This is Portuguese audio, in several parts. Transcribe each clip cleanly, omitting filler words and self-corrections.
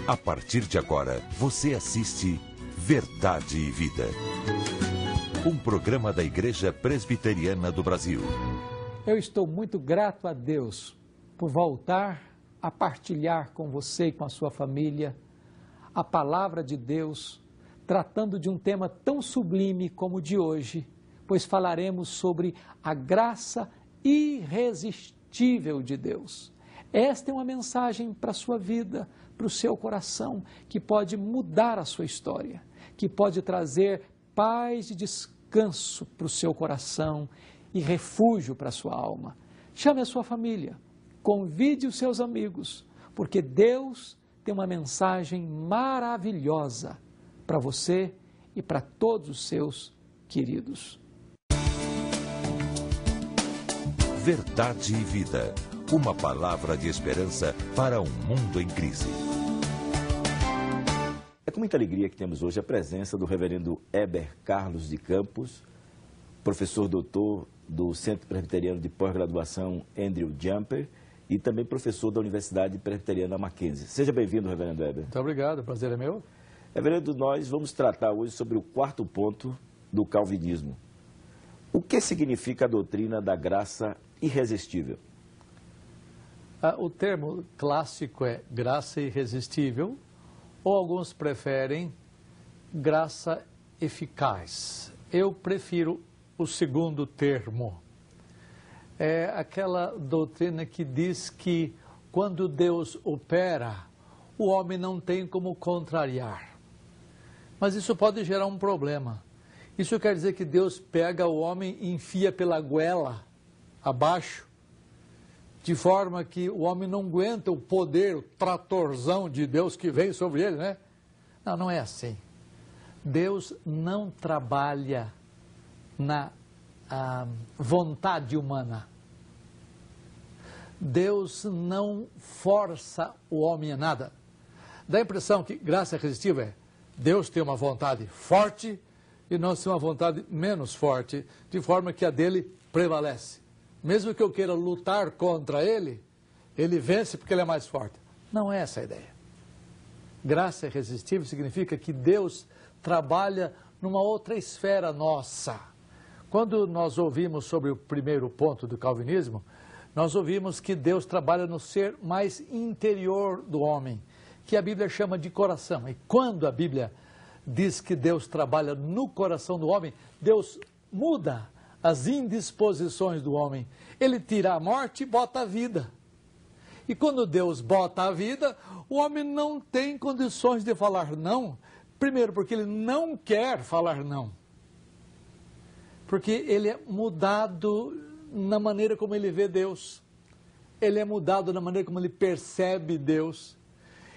A partir de agora, você assiste Verdade e Vida. Um programa da Igreja Presbiteriana do Brasil. Eu estou muito grato a Deus por voltar a partilhar com você e com a sua família a palavra de Deus, tratando de um tema tão sublime como o de hoje, pois falaremos sobre a graça irresistível de Deus. Esta é uma mensagem para a sua vida, para o seu coração, que pode mudar a sua história, que pode trazer paz e descanso para o seu coração e refúgio para a sua alma. Chame a sua família, convide os seus amigos, porque Deus tem uma mensagem maravilhosa para você e para todos os seus queridos. Verdade e Vida. Uma palavra de esperança para um mundo em crise. É com muita alegria que temos hoje a presença do reverendo Heber Carlos de Campos, professor doutor do Centro Presbiteriano de Pós-Graduação Andrew Jumper e também professor da Universidade Presbiteriana Mackenzie. Seja bem-vindo, reverendo Heber. Muito obrigado, o prazer é meu. Reverendo, nós vamos tratar hoje sobre o quarto ponto do calvinismo. O que significa a doutrina da graça irresistível? O termo clássico é graça irresistível, ou alguns preferem graça eficaz. Eu prefiro o segundo termo. É aquela doutrina que diz que quando Deus opera, o homem não tem como contrariar. Mas isso pode gerar um problema. Isso quer dizer que Deus pega o homem e enfia pela goela abaixo, de forma que o homem não aguenta o poder, o tratorzão de Deus que vem sobre ele, né? Não, não é assim. Deus não trabalha na vontade humana. Deus não força o homem a nada. Dá a impressão que graça irresistível é Deus tem uma vontade forte e nós temos uma vontade menos forte, de forma que a dele prevalece. Mesmo que eu queira lutar contra ele, ele vence porque ele é mais forte. Não é essa a ideia. Graça irresistível significa que Deus trabalha numa outra esfera nossa. Quando nós ouvimos sobre o primeiro ponto do calvinismo, nós ouvimos que Deus trabalha no ser mais interior do homem, que a Bíblia chama de coração. E quando a Bíblia diz que Deus trabalha no coração do homem, Deus muda as indisposições do homem. Ele tira a morte e bota a vida. E quando Deus bota a vida, o homem não tem condições de falar não. Primeiro, porque ele não quer falar não. Porque ele é mudado na maneira como ele vê Deus. Ele é mudado na maneira como ele percebe Deus.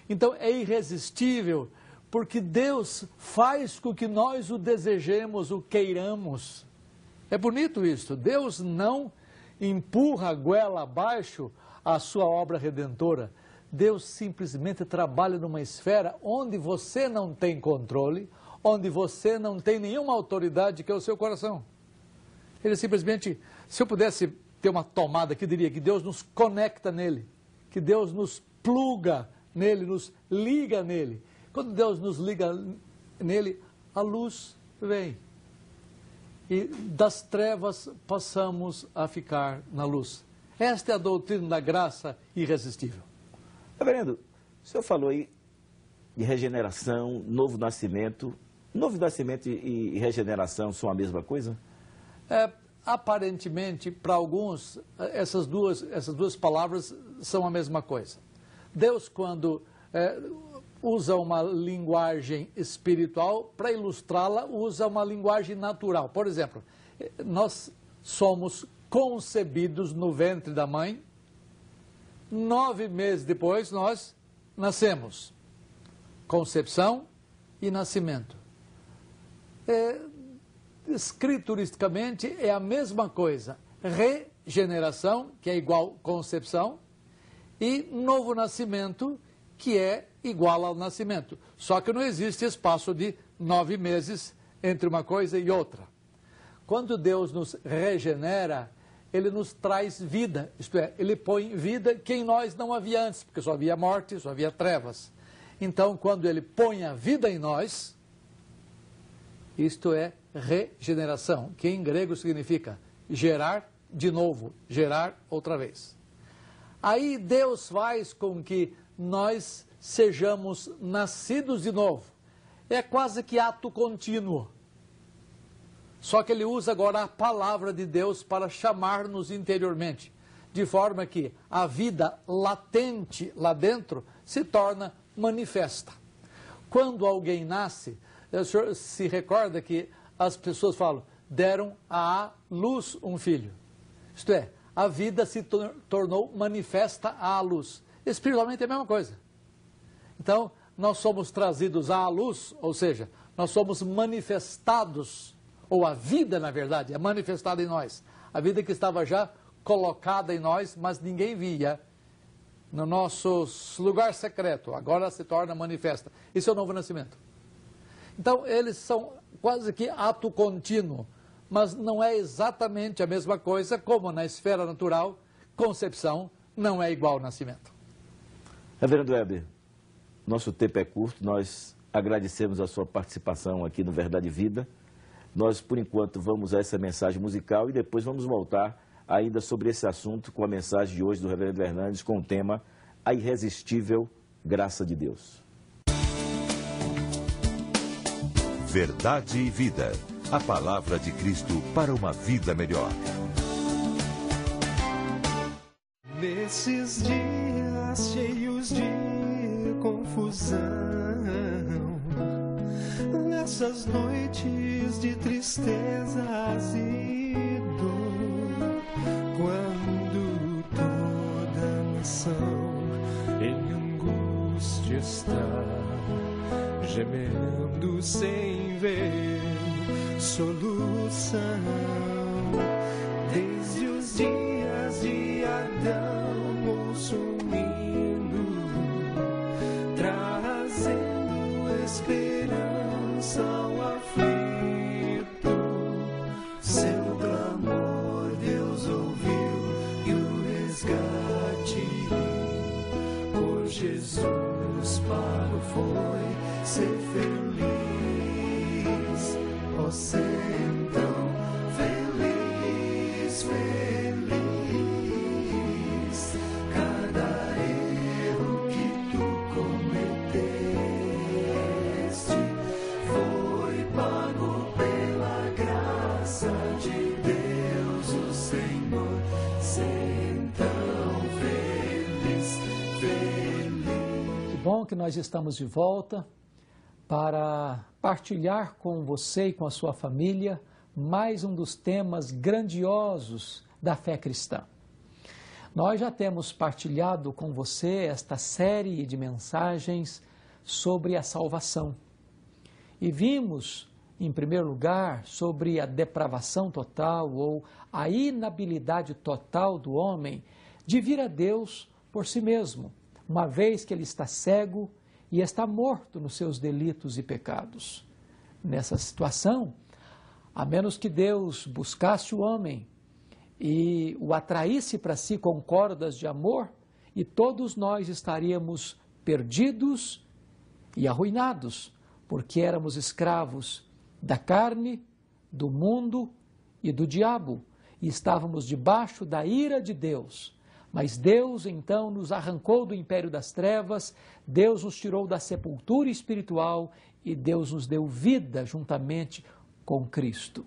Então é irresistível, porque Deus faz com que nós o desejemos, o queiramos. É bonito isso. Deus não empurra a goela abaixo a sua obra redentora. Deus simplesmente trabalha numa esfera onde você não tem controle, onde você não tem nenhuma autoridade, que é o seu coração. Ele simplesmente, se eu pudesse ter uma tomada aqui, diria que Deus nos conecta nele, que Deus nos pluga nele, nos liga nele. Quando Deus nos liga nele, a luz vem. E das trevas passamos a ficar na luz. Esta é a doutrina da graça irresistível. Reverendo, o senhor falou aí de regeneração, novo nascimento. Novo nascimento e regeneração são a mesma coisa? Aparentemente, para alguns, essas duas palavras são a mesma coisa. Deus, quando usa uma linguagem espiritual, para ilustrá-la, usa uma linguagem natural. Por exemplo, nós somos concebidos no ventre da mãe, 9 meses depois nós nascemos. Concepção e nascimento. Escrituristicamente é a mesma coisa. Regeneração, que é igual concepção, e novo nascimento, que é igual ao nascimento. Só que não existe espaço de 9 meses entre uma coisa e outra. Quando Deus nos regenera, Ele nos traz vida, isto é, Ele põe vida que em nós não havia antes, porque só havia morte, só havia trevas. Então, quando ele põe a vida em nós, isto é regeneração, que em grego significa gerar de novo, gerar outra vez. Aí Deus faz com que nós sejamos nascidos de novo. É quase que ato contínuo. Só que ele usa agora a palavra de Deus para chamar-nos interiormente, de forma que a vida latente lá dentro se torna manifesta. Quando alguém nasce, o senhor se recorda que as pessoas falam, deram à luz um filho. Isto é, a vida se tornou manifesta à luz. Espiritualmente é a mesma coisa. Então, nós somos trazidos à luz, ou seja, nós somos manifestados, ou a vida, na verdade, é manifestada em nós. A vida que estava já colocada em nós, mas ninguém via no nosso lugar secreto, agora se torna manifesta. Isso é o novo nascimento. Então, eles são quase que ato contínuo, mas não é exatamente a mesma coisa como na esfera natural, concepção não é igual ao nascimento. Reverendo Heber, nosso tempo é curto, nós agradecemos a sua participação aqui no Verdade e Vida. Nós, por enquanto, vamos a essa mensagem musical e depois vamos voltar ainda sobre esse assunto com a mensagem de hoje do Reverendo Hernandes com o tema A Irresistível Graça de Deus. Verdade e Vida. A palavra de Cristo para uma vida melhor. Nesses dias cheios de confusão, nessas noites de tristezas e dor, quando toda a nação em angústia está, gemendo sem ver solução, desde os dias de Adão ouço um hino, trazendo esperança ao aflito. Seu clamor Deus ouviu e o resgate por Jesus pago foi ser feliz. Você então feliz, feliz. Cada erro que tu cometeste foi pago pela graça de Deus, o Senhor. Ser então feliz, feliz. Que bom que nós estamos de volta para partilhar com você e com a sua família mais um dos temas grandiosos da fé cristã. Nós já temos partilhado com você esta série de mensagens sobre a salvação. E vimos, em primeiro lugar, sobre a depravação total ou a inabilidade total do homem de vir a Deus por si mesmo, uma vez que ele está cego e está morto nos seus delitos e pecados. Nessa situação, a menos que Deus buscasse o homem e o atraísse para si com cordas de amor, e todos nós estaríamos perdidos e arruinados, porque éramos escravos da carne, do mundo e do diabo, e estávamos debaixo da ira de Deus. Mas Deus, então, nos arrancou do império das trevas, Deus nos tirou da sepultura espiritual e Deus nos deu vida juntamente com Cristo.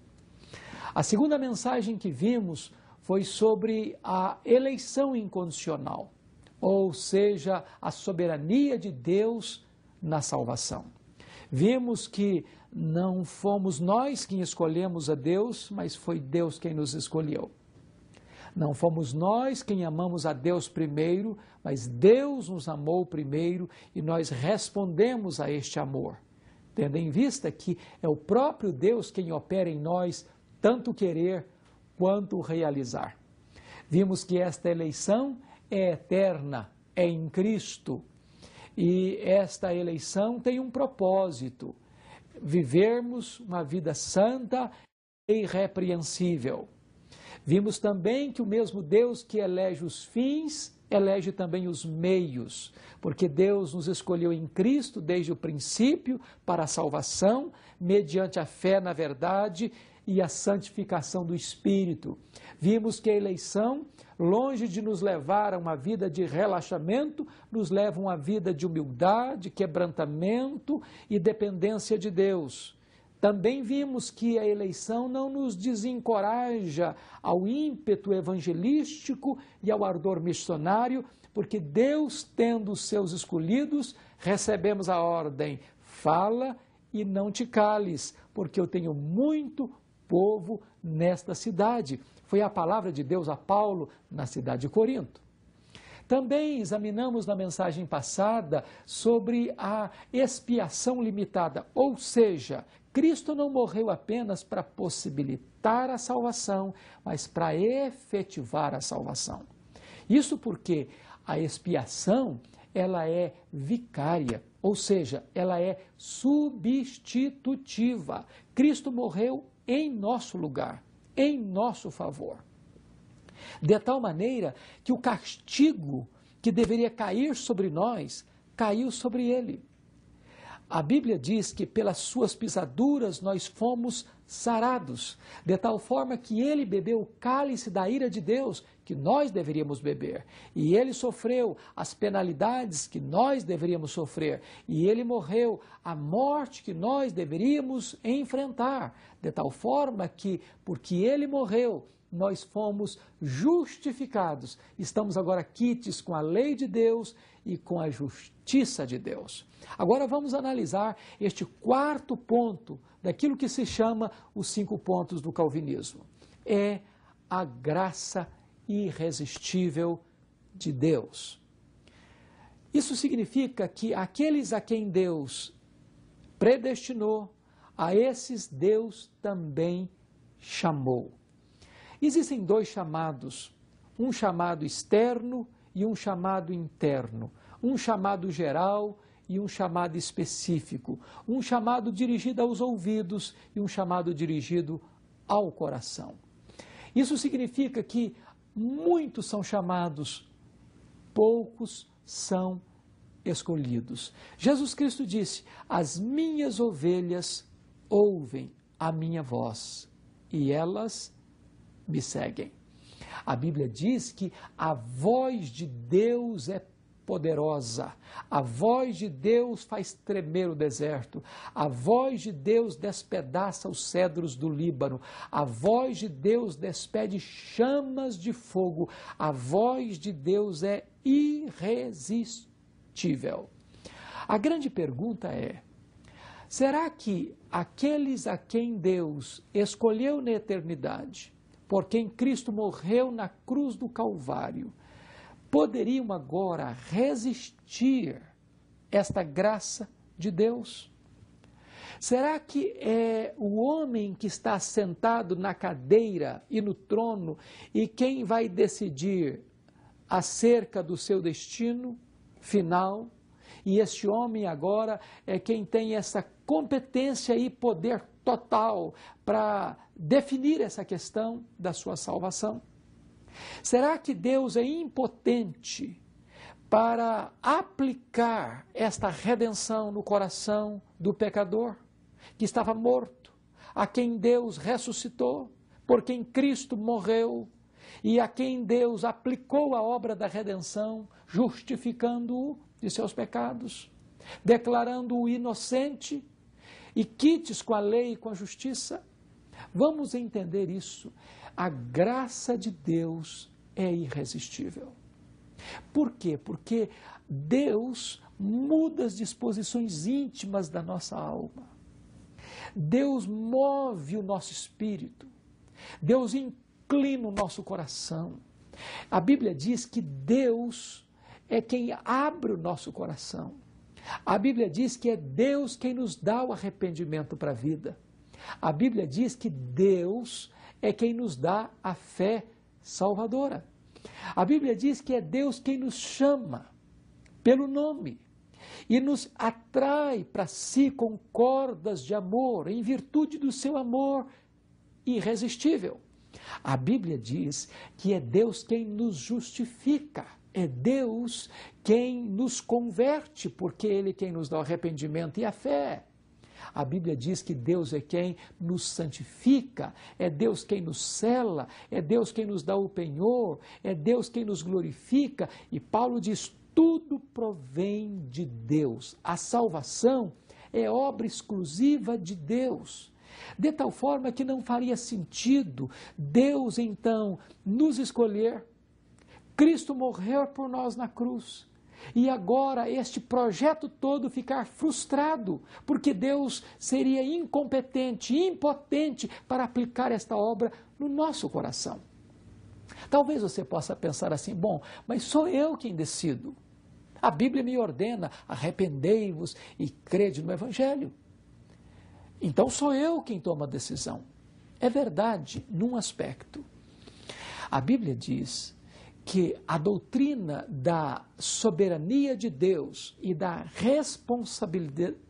A segunda mensagem que vimos foi sobre a eleição incondicional, ou seja, a soberania de Deus na salvação. Vimos que não fomos nós quem escolhemos a Deus, mas foi Deus quem nos escolheu. Não fomos nós quem amamos a Deus primeiro, mas Deus nos amou primeiro e nós respondemos a este amor, tendo em vista que é o próprio Deus quem opera em nós tanto querer quanto realizar. Vimos que esta eleição é eterna, é em Cristo, e esta eleição tem um propósito: vivermos uma vida santa e irrepreensível. Vimos também que o mesmo Deus que elege os fins, elege também os meios, porque Deus nos escolheu em Cristo desde o princípio para a salvação, mediante a fé na verdade e a santificação do Espírito. Vimos que a eleição, longe de nos levar a uma vida de relaxamento, nos leva a uma vida de humildade, quebrantamento e dependência de Deus. Também vimos que a eleição não nos desencoraja ao ímpeto evangelístico e ao ardor missionário, porque Deus, tendo os seus escolhidos, recebemos a ordem: fala e não te cales, porque eu tenho muito povo nesta cidade. Foi a palavra de Deus a Paulo na cidade de Corinto. Também examinamos na mensagem passada sobre a expiação limitada, ou seja, Cristo não morreu apenas para possibilitar a salvação, mas para efetivar a salvação. Isso porque a expiação, ela é vicária, ou seja, ela é substitutiva. Cristo morreu em nosso lugar, em nosso favor. De tal maneira que o castigo que deveria cair sobre nós, caiu sobre ele. A Bíblia diz que pelas suas pisaduras nós fomos sarados, de tal forma que ele bebeu o cálice da ira de Deus que nós deveríamos beber. E ele sofreu as penalidades que nós deveríamos sofrer. E ele morreu a morte que nós deveríamos enfrentar, de tal forma que, porque ele morreu, nós fomos justificados. Estamos agora quites com a lei de Deus e com a justiça de Deus. Agora vamos analisar este quarto ponto daquilo que se chama os 5 pontos do calvinismo. É a graça irresistível de Deus. Isso significa que aqueles a quem Deus predestinou, a esses Deus também chamou. Existem 2 chamados, um chamado externo e um chamado interno, um chamado geral e um chamado específico, um chamado dirigido aos ouvidos e um chamado dirigido ao coração. Isso significa que muitos são chamados, poucos são escolhidos. Jesus Cristo disse: as minhas ovelhas ouvem a minha voz e elas me seguem. A Bíblia diz que a voz de Deus é poderosa, a voz de Deus faz tremer o deserto, a voz de Deus despedaça os cedros do Líbano, a voz de Deus despede chamas de fogo, a voz de Deus é irresistível. A grande pergunta é: será que aqueles a quem Deus escolheu na eternidade, por quem Cristo morreu na cruz do Calvário, poderiam agora resistir esta graça de Deus? Será que é o homem que está sentado na cadeira e no trono e quem vai decidir acerca do seu destino final? E este homem agora é quem tem essa competência e poder total para definir essa questão da sua salvação? Será que Deus é impotente para aplicar esta redenção no coração do pecador que estava morto, a quem Deus ressuscitou, por quem Cristo morreu e a quem Deus aplicou a obra da redenção, justificando-o de seus pecados, declarando-o inocente e quites com a lei e com a justiça? Vamos entender isso. A graça de Deus é irresistível. Por quê? Porque Deus muda as disposições íntimas da nossa alma. Deus move o nosso espírito. Deus inclina o nosso coração. A Bíblia diz que Deus é quem abre o nosso coração. A Bíblia diz que é Deus quem nos dá o arrependimento para a vida. A Bíblia diz que Deus é quem nos dá a fé salvadora. A Bíblia diz que é Deus quem nos chama pelo nome e nos atrai para si com cordas de amor, em virtude do seu amor irresistível. A Bíblia diz que é Deus quem nos justifica. É Deus quem nos converte, porque Ele é quem nos dá o arrependimento e a fé. A Bíblia diz que Deus é quem nos santifica, é Deus quem nos sela, é Deus quem nos dá o penhor, é Deus quem nos glorifica. E Paulo diz, tudo provém de Deus. A salvação é obra exclusiva de Deus. De tal forma que não faria sentido Deus, então, nos escolher. Cristo morreu por nós na cruz. E agora este projeto todo ficar frustrado, porque Deus seria incompetente, impotente para aplicar esta obra no nosso coração. Talvez você possa pensar assim, bom, mas sou eu quem decido. A Bíblia me ordena, arrependei-vos e crede no Evangelho. Então sou eu quem toma a decisão. É verdade num aspecto. A Bíblia diz que a doutrina da soberania de Deus e da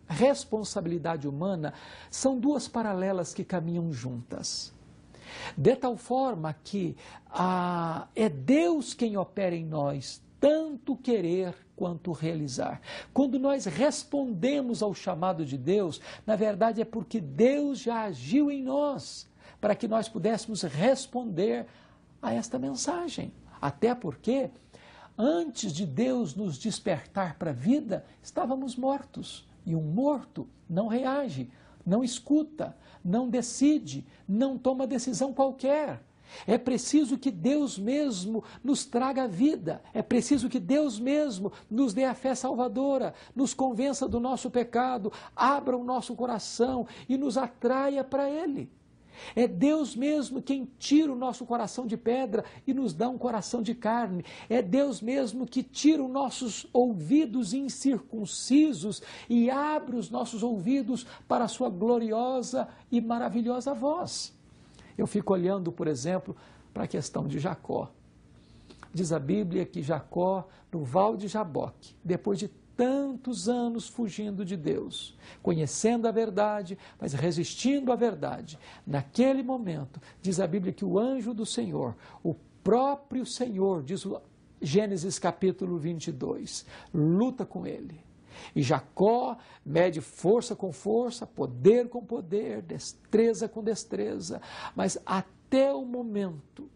responsabilidade humana são duas paralelas que caminham juntas. De tal forma que é Deus quem opera em nós, tanto querer quanto realizar. Quando nós respondemos ao chamado de Deus, na verdade é porque Deus já agiu em nós, para que nós pudéssemos responder a esta mensagem. Até porque, antes de Deus nos despertar para a vida, estávamos mortos. E um morto não reage, não escuta, não decide, não toma decisão qualquer. É preciso que Deus mesmo nos traga a vida. É preciso que Deus mesmo nos dê a fé salvadora, nos convença do nosso pecado, abra o nosso coração e nos atraia para Ele. É Deus mesmo quem tira o nosso coração de pedra e nos dá um coração de carne. É Deus mesmo que tira os nossos ouvidos incircuncisos e abre os nossos ouvidos para a sua gloriosa e maravilhosa voz. Eu fico olhando, por exemplo, para a questão de Jacó. Diz a Bíblia que Jacó, no Val de Jaboque, depois de tantos anos fugindo de Deus, conhecendo a verdade, mas resistindo à verdade, naquele momento, diz a Bíblia que o anjo do Senhor, o próprio Senhor, diz o Gênesis capítulo 22, luta com ele. E Jacó mede força com força, poder com poder, destreza com destreza, mas até o momento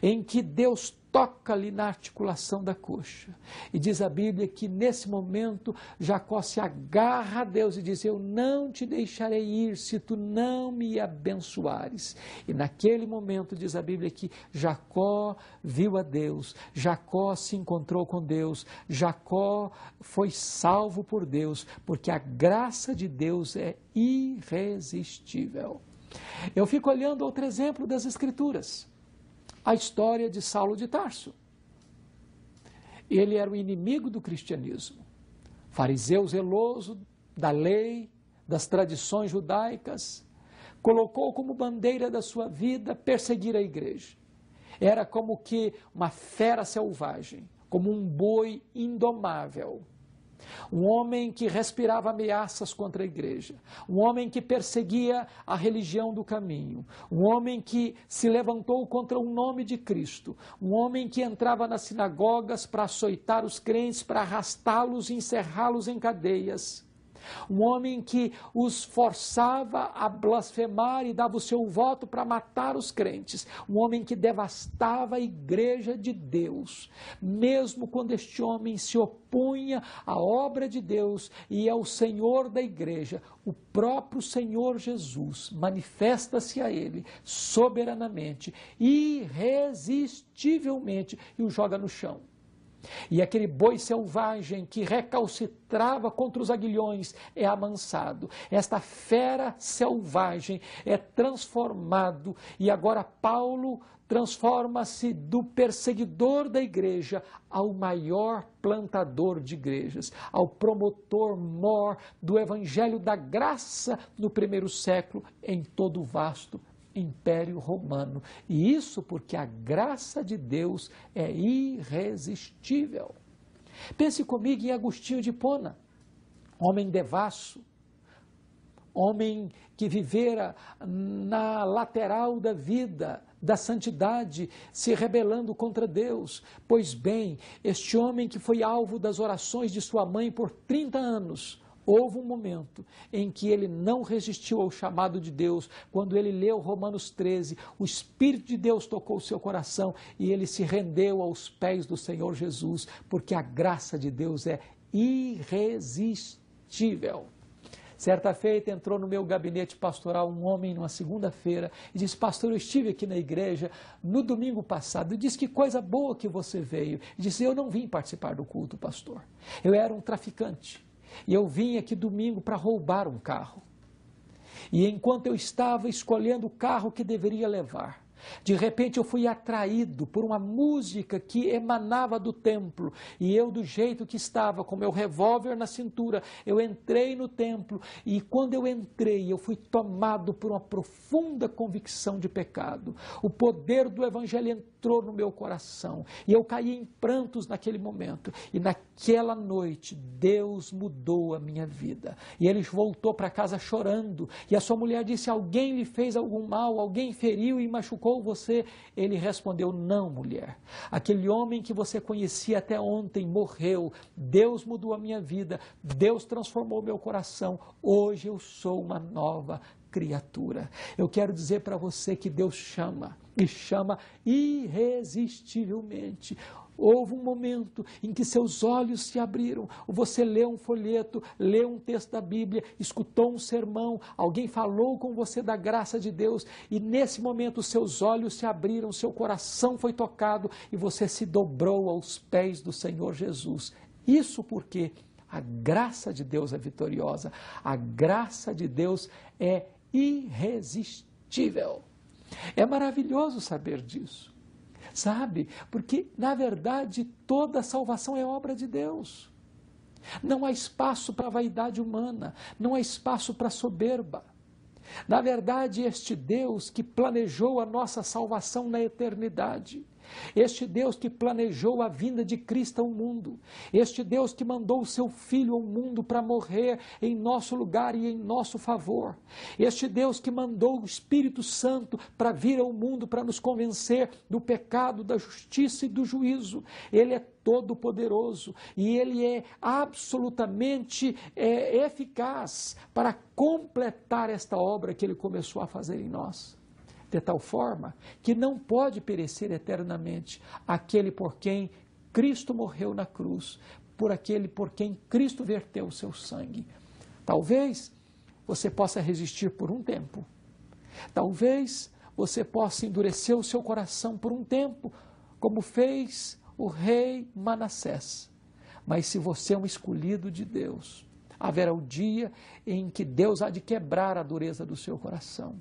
em que Deus toca-lhe na articulação da coxa. E diz a Bíblia que nesse momento Jacó se agarra a Deus e diz, eu não te deixarei ir se tu não me abençoares. E naquele momento diz a Bíblia que Jacó viu a Deus, Jacó se encontrou com Deus, Jacó foi salvo por Deus, porque a graça de Deus é irresistível. Eu fico olhando outro exemplo das Escrituras. A história de Saulo de Tarso. Ele era o inimigo do cristianismo, fariseu zeloso da lei, das tradições judaicas, colocou como bandeira da sua vida perseguir a igreja. Era como que uma fera selvagem, como um boi indomável. Um homem que respirava ameaças contra a igreja, um homem que perseguia a religião do caminho, um homem que se levantou contra o nome de Cristo, um homem que entrava nas sinagogas para açoitar os crentes, para arrastá-los e encerrá-los em cadeias. Um homem que os forçava a blasfemar e dava o seu voto para matar os crentes. Um homem que devastava a igreja de Deus. Mesmo quando este homem se opunha à obra de Deus e ao Senhor da igreja, o próprio Senhor Jesus manifesta-se a ele soberanamente, irresistivelmente e o joga no chão. E aquele boi selvagem que recalcitrava contra os aguilhões é amansado. Esta fera selvagem é transformado e agora Paulo transforma-se do perseguidor da igreja ao maior plantador de igrejas, ao promotor mor do evangelho da graça no primeiro século em todo o vasto Império Romano. E isso porque a graça de Deus é irresistível. Pense comigo em Agostinho de Hipona, homem devasso, homem que vivera na lateral da vida, da santidade, se rebelando contra Deus. Pois bem, este homem que foi alvo das orações de sua mãe por 30 anos, houve um momento em que ele não resistiu ao chamado de Deus. Quando ele leu Romanos 13, o Espírito de Deus tocou o seu coração e ele se rendeu aos pés do Senhor Jesus, porque a graça de Deus é irresistível. Certa feita entrou no meu gabinete pastoral um homem numa segunda-feira e disse: pastor, eu estive aqui na igreja no domingo passado e disse: que coisa boa que você veio. E disse: eu não vim participar do culto, pastor. Eu era um traficante e eu vim aqui domingo para roubar um carro. E enquanto eu estava escolhendo o carro que deveria levar, de repente eu fui atraído por uma música que emanava do templo, e eu, do jeito que estava, com meu revólver na cintura, eu entrei no templo, e quando eu entrei, eu fui tomado por uma profunda convicção de pecado. O poder do evangelho entrou no meu coração, e eu caí em prantos naquele momento, e naquela noite Deus mudou a minha vida, e ele voltou para casa chorando, e a sua mulher disse: alguém lhe fez algum mal, alguém feriu e machucou você? Ele respondeu: não, mulher, aquele homem que você conhecia até ontem morreu. Deus mudou a minha vida, Deus transformou meu coração, hoje eu sou uma nova criatura. Eu quero dizer para você que Deus chama, e chama irresistivelmente. Houve um momento em que seus olhos se abriram, você leu um folheto, leu um texto da Bíblia, escutou um sermão, alguém falou com você da graça de Deus, e nesse momento seus olhos se abriram, seu coração foi tocado e você se dobrou aos pés do Senhor Jesus. Isso porque a graça de Deus é vitoriosa, a graça de Deus é irresistível. É maravilhoso saber disso. Sabe? Porque, na verdade, toda a salvação é obra de Deus. Não há espaço para a vaidade humana, não há espaço para a soberba. Na verdade, este Deus que planejou a nossa salvação na eternidade, este Deus que planejou a vinda de Cristo ao mundo, este Deus que mandou o seu Filho ao mundo para morrer em nosso lugar e em nosso favor, este Deus que mandou o Espírito Santo para vir ao mundo para nos convencer do pecado, da justiça e do juízo. Ele é todo-poderoso e Ele é absolutamente eficaz para completar esta obra que Ele começou a fazer em nós. De tal forma que não pode perecer eternamente aquele por quem Cristo morreu na cruz, por aquele por quem Cristo verteu o seu sangue. Talvez você possa resistir por um tempo, talvez você possa endurecer o seu coração por um tempo, como fez o rei Manassés. Mas se você é um escolhido de Deus, haverá o dia em que Deus há de quebrar a dureza do seu coração.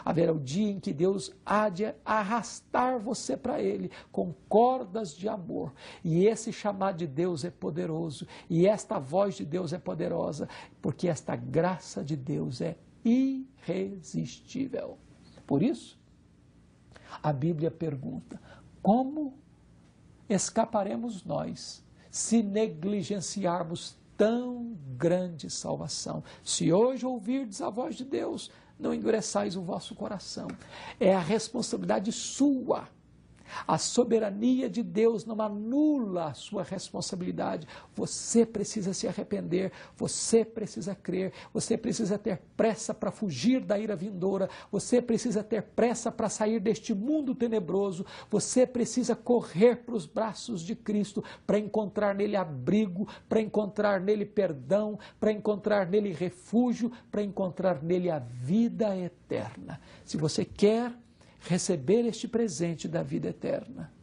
Haverá o dia em que Deus há de arrastar você para Ele com cordas de amor. E esse chamado de Deus é poderoso. E esta voz de Deus é poderosa, porque esta graça de Deus é irresistível. Por isso, a Bíblia pergunta: como escaparemos nós se negligenciarmos tão grande salvação? Se hoje ouvirdes a voz de Deus, não endureçais o vosso coração. É a responsabilidade sua. A soberania de Deus não anula a sua responsabilidade. Você precisa se arrepender, você precisa crer, você precisa ter pressa para fugir da ira vindoura, você precisa ter pressa para sair deste mundo tenebroso, você precisa correr para os braços de Cristo, para encontrar nele abrigo, para encontrar nele perdão, para encontrar nele refúgio, para encontrar nele a vida eterna. Se você quer receber este presente da vida eterna,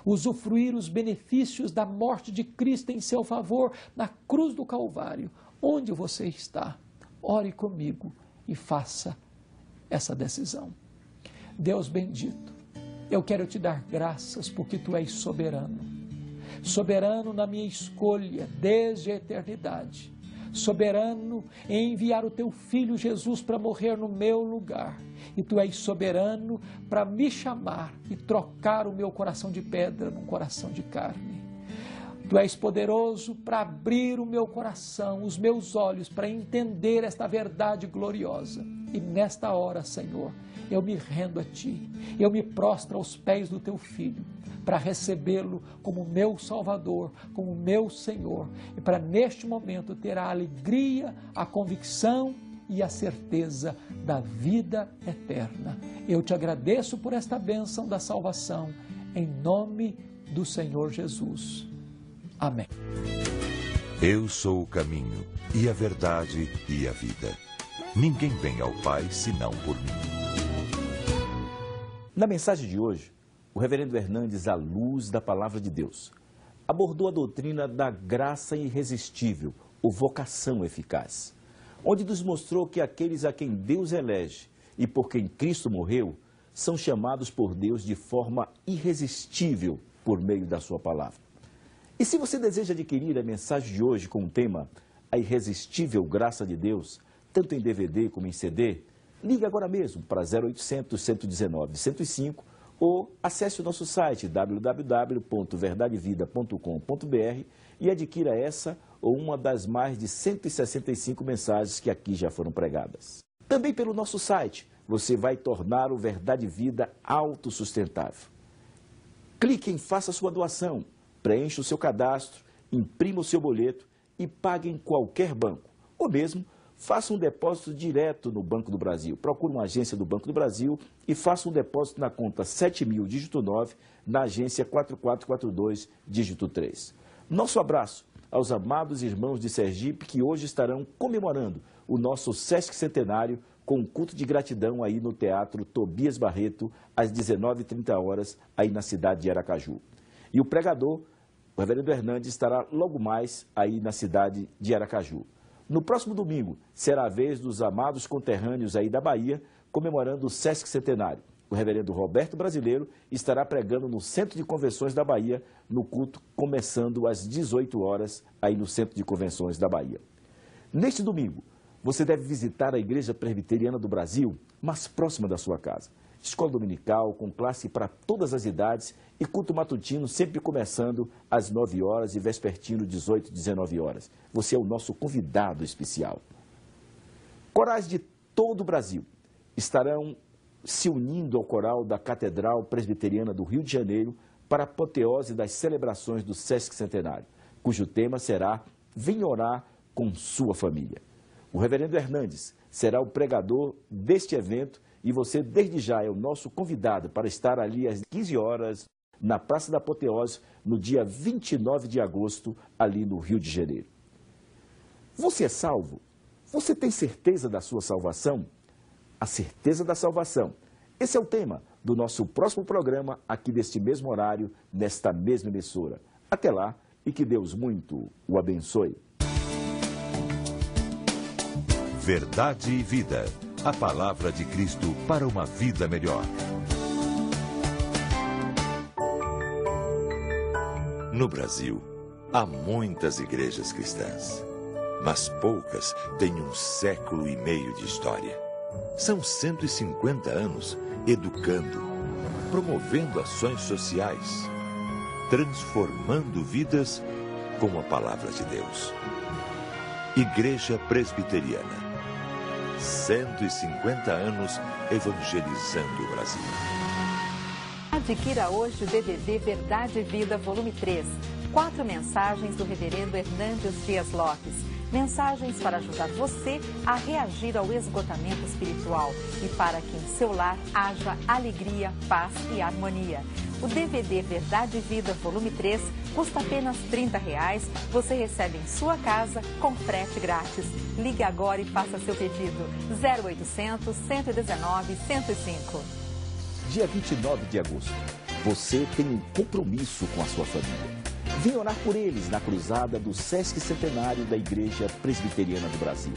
usufruir os benefícios da morte de Cristo em seu favor na cruz do Calvário, onde você está, ore comigo e faça essa decisão. Deus bendito, eu quero te dar graças porque Tu és soberano, soberano na minha escolha desde a eternidade, soberano em enviar o Teu Filho Jesus para morrer no meu lugar. E Tu és soberano para me chamar e trocar o meu coração de pedra num coração de carne. Tu és poderoso para abrir o meu coração, os meus olhos, para entender esta verdade gloriosa. E nesta hora, Senhor, eu me rendo a Ti, eu me prostro aos pés do Teu Filho, para recebê-lo como meu Salvador, como meu Senhor, e para neste momento ter a alegria, a convicção e a certeza da vida eterna. Eu te agradeço por esta bênção da salvação, em nome do Senhor Jesus. Amém. Eu sou o caminho, e a verdade, e a vida. Ninguém vem ao Pai senão por mim. Na mensagem de hoje, o reverendo Hernandes, à luz da palavra de Deus, abordou a doutrina da graça irresistível, ou vocação eficaz, onde nos mostrou que aqueles a quem Deus elege e por quem Cristo morreu, são chamados por Deus de forma irresistível por meio da sua palavra. E se você deseja adquirir a mensagem de hoje com o tema A Irresistível Graça de Deus, tanto em DVD como em CD, ligue agora mesmo para 0800 119 105 ou acesse o nosso site www.verdadevida.com.br e adquira essa ou uma das mais de 165 mensagens que aqui já foram pregadas. Também pelo nosso site, você vai tornar o Verdade e Vida autossustentável. Clique em Faça Sua Doação, preencha o seu cadastro, imprima o seu boleto e pague em qualquer banco. Ou mesmo, faça um depósito direto no Banco do Brasil. Procure uma agência do Banco do Brasil e faça um depósito na conta 7.000, dígito 9, na agência 4442, dígito 3. Nosso abraço aos amados irmãos de Sergipe que hoje estarão comemorando o nosso Sesc Centenário com um culto de gratidão aí no Teatro Tobias Barreto, às 19h30, aí na cidade de Aracaju. E o pregador, o reverendo Hernandes, estará logo mais aí na cidade de Aracaju. No próximo domingo, será a vez dos amados conterrâneos aí da Bahia, comemorando o Sesc Centenário. O reverendo Roberto Brasileiro estará pregando no Centro de Convenções da Bahia, no culto começando às 18h, aí no Centro de Convenções da Bahia. Neste domingo, você deve visitar a Igreja Presbiteriana do Brasil, mais próxima da sua casa. Escola dominical, com classe para todas as idades e culto matutino sempre começando às 9h e vespertino 18h, 19h. Você é o nosso convidado especial. Corais de todo o Brasil estarão se unindo ao coral da Catedral Presbiteriana do Rio de Janeiro para a apoteose das celebrações do Sesc Centenário, cujo tema será Vem Orar com Sua Família. O reverendo Hernandes será o pregador deste evento e você, desde já, é o nosso convidado para estar ali às 15h na Praça da Apoteose, no dia 29 de agosto, ali no Rio de Janeiro. Você é salvo? Você tem certeza da sua salvação? A certeza da salvação. Esse é o tema do nosso próximo programa, aqui deste mesmo horário, nesta mesma emissora. Até lá e que Deus muito o abençoe. Verdade e Vida. A palavra de Cristo para uma vida melhor. No Brasil, há muitas igrejas cristãs, mas poucas têm 1,5 século de história. São 150 anos educando, promovendo ações sociais, transformando vidas com a palavra de Deus. Igreja Presbiteriana. 150 anos evangelizando o Brasil. Adquira hoje o DVD Verdade e Vida, volume 3. 4 mensagens do reverendo Hernandes Dias Lopes. Mensagens para ajudar você a reagir ao esgotamento espiritual e para que em seu lar haja alegria, paz e harmonia. O DVD Verdade e Vida, volume 3, custa apenas R$ 30. Você recebe em sua casa com frete grátis. Ligue agora e faça seu pedido. 0800 119 105. Dia 29 de agosto, você tem um compromisso com a sua família. Venha orar por eles na cruzada do Sesc Centenário da Igreja Presbiteriana do Brasil,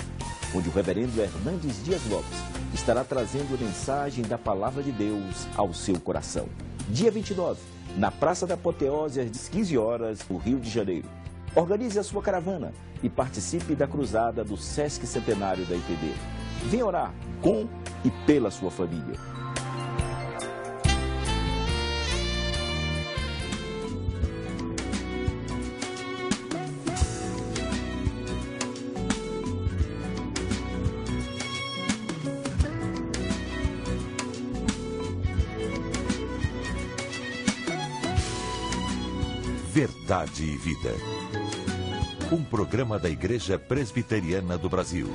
onde o reverendo Hernandes Dias Lopes estará trazendo a mensagem da Palavra de Deus ao seu coração. Dia 29, na Praça da Apoteose, às 15h, no Rio de Janeiro. Organize a sua caravana e participe da cruzada do Sesc Centenário da IPB. Venha orar com e pela sua família. Verdade e Vida. Um programa da Igreja Presbiteriana do Brasil.